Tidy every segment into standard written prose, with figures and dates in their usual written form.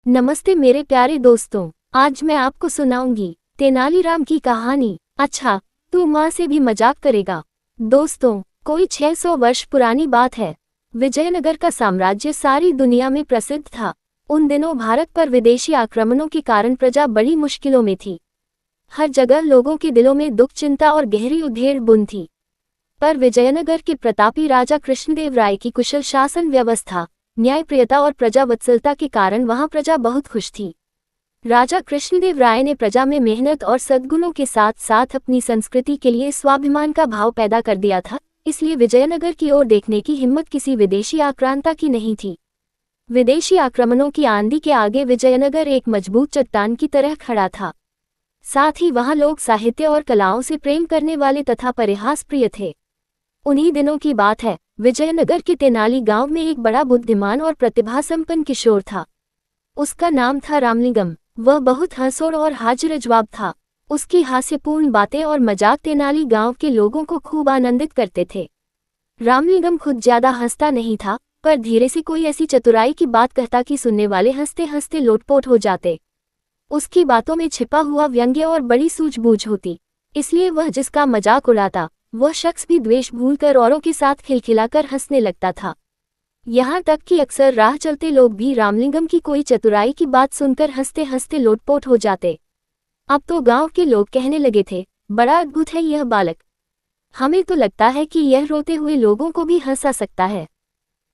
नमस्ते मेरे प्यारे दोस्तों। आज मैं आपको सुनाऊंगी तेनालीराम की कहानी। अच्छा, तू माँ से भी मजाक करेगा। दोस्तों, कोई 600 वर्ष पुरानी बात है। विजयनगर का साम्राज्य सारी दुनिया में प्रसिद्ध था। उन दिनों भारत पर विदेशी आक्रमणों के कारण प्रजा बड़ी मुश्किलों में थी। हर जगह लोगों के दिलों में दुख, चिंता और गहरी उधेड़ बुन थी। पर विजयनगर के प्रतापी राजा कृष्णदेव राय की कुशल शासन व्यवस्था, न्यायप्रियता और प्रजावत्सलता के कारण वहां प्रजा बहुत खुश थी। राजा कृष्णदेव राय ने प्रजा में मेहनत और सद्गुणों के साथ साथ अपनी संस्कृति के लिए स्वाभिमान का भाव पैदा कर दिया था, इसलिए विजयनगर की ओर देखने की हिम्मत किसी विदेशी आक्रांता की नहीं थी। विदेशी आक्रमणों की आंधी के आगे विजयनगर एक मजबूत चट्टान की तरह खड़ा था। साथ ही वहां लोग साहित्य और कलाओं से प्रेम करने वाले तथा परिहास प्रिय थे। उन्हीं दिनों की बात है, विजयनगर के तेनाली गांव में एक बड़ा बुद्धिमान और प्रतिभासंपन्न किशोर था। उसका नाम था रामलिंगम। वह बहुत हंसोड़ और हाजिरजवाब था। उसकी हास्यपूर्ण बातें और मजाक तेनाली गांव के लोगों को खूब आनंदित करते थे। रामलिंगम खुद ज्यादा हंसता नहीं था, पर धीरे से कोई ऐसी चतुराई की बात कहता कि सुनने वाले हंसते हंसते लोटपोट हो जाते। उसकी बातों में छिपा हुआ व्यंग्य और बड़ी सूझबूझ होती, इसलिए वह जिसका मजाक उड़ाता वह शख्स भी द्वेष भूलकर औरों के साथ खिलखिलाकर हंसने लगता था। यहाँ तक कि अक्सर राह चलते लोग भी रामलिंगम की कोई चतुराई की बात सुनकर हंसते हंसते लोटपोट हो जाते। अब तो गांव के लोग कहने लगे थे, बड़ा अद्भुत है यह बालक। हमें तो लगता है कि यह रोते हुए लोगों को भी हंसा सकता है।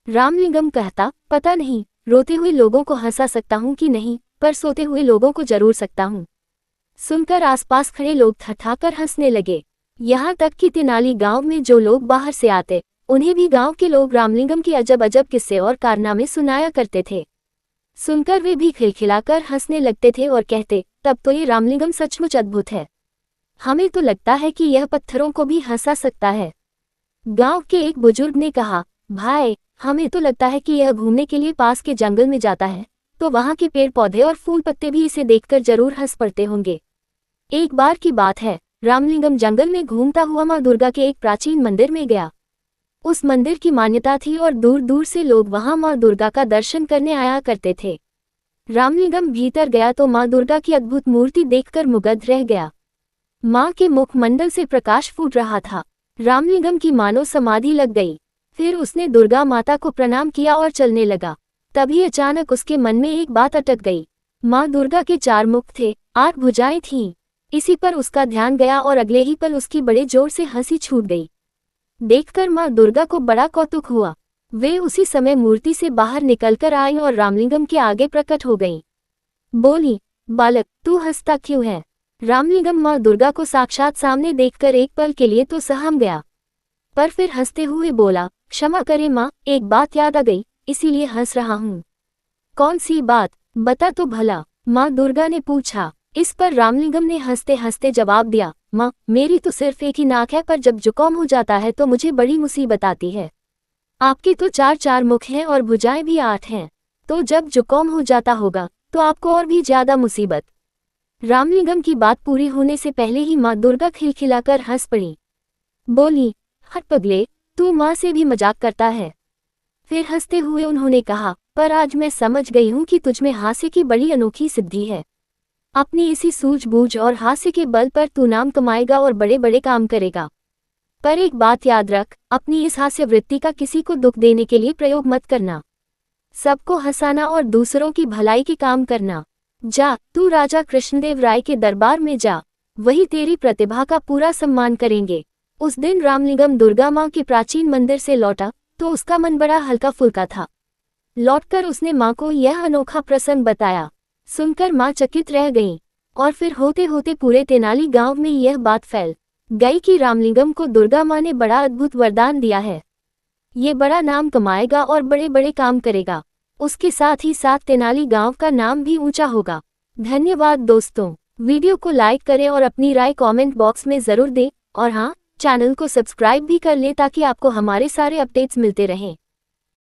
रामलिंगम कहता, पता नहीं रोते हुए लोगों को हंसा सकता हूँ कि नहीं, पर सोते हुए लोगों को जरूर सकता हूँ। सुनकर आसपास खड़े लोग ठठाकर हंसने लगे। यहाँ तक कि तेनाली गांव में जो लोग बाहर से आते, उन्हें भी गांव के लोग रामलिंगम की अजब अजब किस्से और कारनामे सुनाया करते थे। सुनकर वे भी खिलखिलाकर हंसने लगते थे और कहते, तब तो ये रामलिंगम सचमुच अद्भुत है। हमें तो लगता है कि यह पत्थरों को भी हंसा सकता है। गांव के एक बुजुर्ग ने कहा, भाई, हमें तो लगता है कि यह घूमने के लिए पास के जंगल में जाता है, तो वहां के पेड़ पौधे और फूल पत्ते भी इसे देखकर जरूर हंस पड़ते होंगे। एक बार की बात है, रामलिंगम जंगल में घूमता हुआ माँ दुर्गा के एक प्राचीन मंदिर में गया। उस मंदिर की मान्यता थी और दूर दूर से लोग वहां माँ दुर्गा का दर्शन करने आया करते थे। रामलिंगम भीतर गया तो माँ दुर्गा की अद्भुत मूर्ति देखकर मुग्ध रह गया। माँ के मुखमंडल से प्रकाश फूट रहा था। रामलिंगम की मानो समाधि लग गई। फिर उसने दुर्गा माता को प्रणाम किया और चलने लगा। तभी अचानक उसके मन में एक बात अटक गई। माँ दुर्गा के 4 मुख थे, 8 भुजाएं थीं। इसी पर उसका ध्यान गया और अगले ही पल उसकी बड़े जोर से हंसी छूट गई। देखकर माँ दुर्गा को बड़ा कौतुक हुआ। वे उसी समय मूर्ति से बाहर निकलकर आई और रामलिंगम के आगे प्रकट हो गईं। बोली, बालक, तू हंसता क्यों है? रामलिंगम माँ दुर्गा को साक्षात सामने देखकर एक पल के लिए तो सहम गया, पर फिर हंसते हुए बोला, क्षमा करे माँ, एक बात याद आ गई, इसीलिए हंस रहा हूँ। कौन सी बात, बता तो भला, माँ दुर्गा ने पूछा। इस पर रामलिंगम ने हंसते हंसते जवाब दिया, माँ, मेरी तो सिर्फ एक ही नाक है, पर जब जुकाम हो जाता है तो मुझे बड़ी मुसीबत आती है। आपकी तो 4 मुख हैं और भुजाएं भी 8 हैं, तो जब जुकाम हो जाता होगा तो आपको और भी ज्यादा मुसीबत। रामलिंगम की बात पूरी होने से पहले ही माँ दुर्गा खिलखिलाकर हंस पड़ी। बोली, हट पगले, तू माँ से भी मजाक करता है। फिर हंसते हुए उन्होंने कहा, पर आज मैं समझ गई हूँ कि तुझमें हास्य की बड़ी अनोखी सिद्धि है। अपनी इसी सूझबूझ और हास्य के बल पर तू नाम कमाएगा और बड़े बड़े काम करेगा। पर एक बात याद रख, अपनी इस हास्य वृत्ति का किसी को दुख देने के लिए प्रयोग मत करना। सबको हंसाना और दूसरों की भलाई के काम करना। जा, तू राजा कृष्णदेव राय के दरबार में जा, वही तेरी प्रतिभा का पूरा सम्मान करेंगे। उस दिन रामलिंगम दुर्गा माँ के प्राचीन मंदिर से लौटा तो उसका मन बड़ा हल्का फुल्का था। लौटकर उसने माँ को यह अनोखा प्रसंग बताया। सुनकर माँ चकित रह गईं, और फिर होते होते पूरे तेनाली गांव में यह बात फैल गई कि रामलिंगम को दुर्गा माँ ने बड़ा अद्भुत वरदान दिया है। ये बड़ा नाम कमाएगा और बड़े बड़े काम करेगा। उसके साथ ही साथ तेनाली गांव का नाम भी ऊंचा होगा। धन्यवाद दोस्तों। वीडियो को लाइक करें और अपनी राय कमेंट बॉक्स में जरूर दें, और हाँ, चैनल को सब्सक्राइब भी कर लें ताकि आपको हमारे सारे अपडेट्स मिलते रहें।